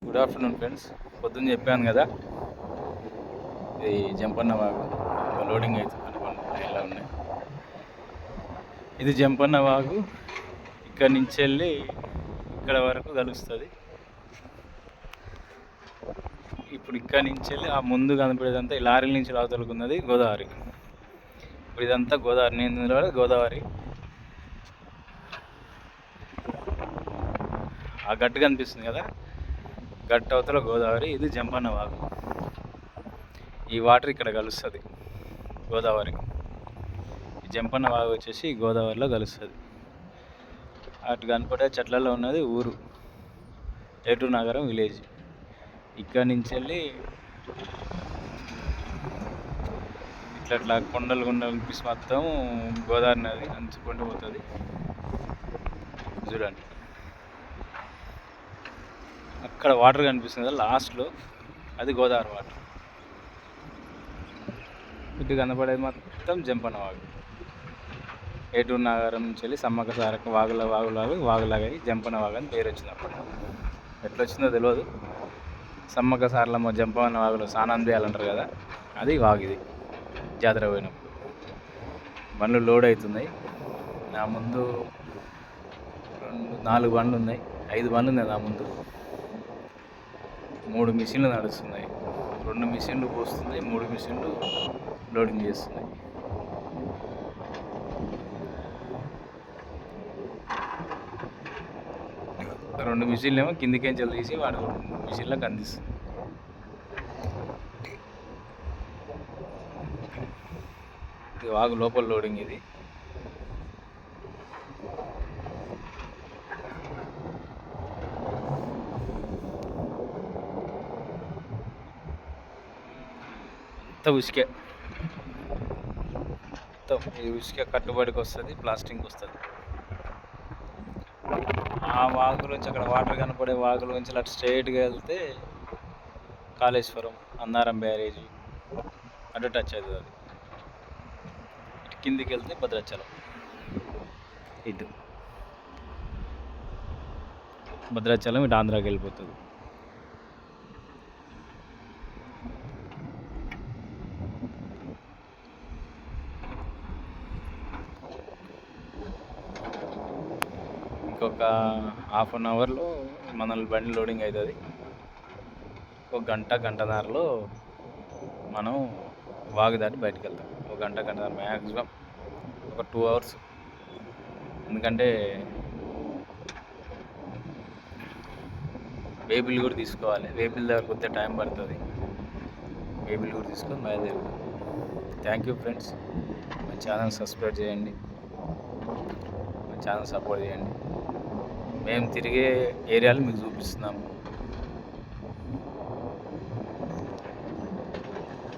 Good afternoon friends. పొద్దున్న చెప్పాను కదా, ఇది జంపన్న వాగు లోడింగ్ అవుతుంది అనుకోండి, లైన్లో ఉన్నాయి. ఇది జంపన్న వాగు. ఇక్కడ నుంచి వెళ్ళి ఇక్కడ వరకు కలుస్తుంది. ఇప్పుడు ఇక్కడ నుంచి వెళ్ళి ఆ ముందు కనపడేదంతా ఈ లారీల నుంచి రావతలుకున్నది గోదావరి. ఇప్పుడు ఇదంతా గోదావరి, నేను గోదావరి. ఆ గట్టు కనిపిస్తుంది కదా, గట్టు అవతల గోదావరి. ఇది జంపన్న వాగు. ఈ వాటర్ ఇక్కడ కలుస్తుంది గోదావరి. ఈ జంపన్న వాగు వచ్చేసి గోదావరిలో కలుస్తుంది. అటు కనపడే చెట్లలో ఉన్నది ఊరు ఏటూరు నగరం విలేజ్. ఇక్కడ నుంచి వెళ్ళి ఇట్లా కొండలు కనిపిస్తే మొత్తం గోదావరి నది అంచుకుంటూ పోతుంది. చూడండి, అక్కడ వాటర్ కనిపిస్తుంది కదా లాస్ట్లో, అది గోదావరి వాటర్. ఇటు కనపడేది మొత్తం జంపన్న వాగు. ఏటూరు నగరం నుంచి వెళ్ళి సమ్మక్క సారక్క వాగులాగా జంపన్న వాగు అని పేరు వచ్చింది. అప్పుడు ఎట్లా వచ్చిందో తెలియదు. సమ్మక్క సారలమ్మ జంపన్న వాగులో స్నానం చేయాలంటారు కదా, అది వాగు. ఇది జాతర పోయినప్పుడు బండ్లు లోడ్ అవుతున్నాయి. నా ముందు 4 బండ్లు ఉన్నాయి, 5 బండ్లు ఉన్నాయి నా ముందు. 3 మిషన్లు నడుస్తున్నాయి. 2 మిషన్లు పోస్తున్నాయి, 3 మిషన్లు లోడింగ్ చేస్తున్నాయి. రెండు మిషన్లు ఏమో కిందికేంచెలు తీసి వాడు మిషన్లకు అందిస్తుంది. ఇది వాగు లోపల లోడింగ్. ఇది అంత ఉసుకే, ఈ ఉసుకే కట్టుబడికి వస్తుంది, ప్లాస్టింగ్ వస్తుంది. ఆ వాగులోంచి అక్కడ వాటర్ కనపడే వాగులోంచి అటు స్ట్రైట్గా వెళ్తే కాళేశ్వరం, అన్నారం బ్యారేజీ అటు టచ్ అవుతుంది. అది ఇటు కిందికి వెళ్తే భద్రాచలం. ఇటు భద్రాచలం ఇటు ఆంధ్రాకి వెళ్ళిపోతుంది. ఇంకొక ½ అన్ అవర్లో మనల్ని బండి లోడింగ్ అవుతుంది. ఒక గంటన్నరలో మనం వాగు దాటి బయటకు వెళ్తాం. ఒక గంటన్నర, మ్యాక్సిమం ఒక 2 అవర్స్. ఎందుకంటే వేపులు కూడా తీసుకోవాలి. వేపుల దగ్గరకు వస్తే టైం పడుతుంది. వేపులు కూడా తీసుకొని బయలుదేరుతాం. Thank you friends. మా ఛానల్ సబ్స్క్రైబ్ చేయండి, మా ఛానల్ సపోర్ట్ చేయండి. మేము తిరిగే ఏరియాలు మీకు చూపిస్తున్నాము.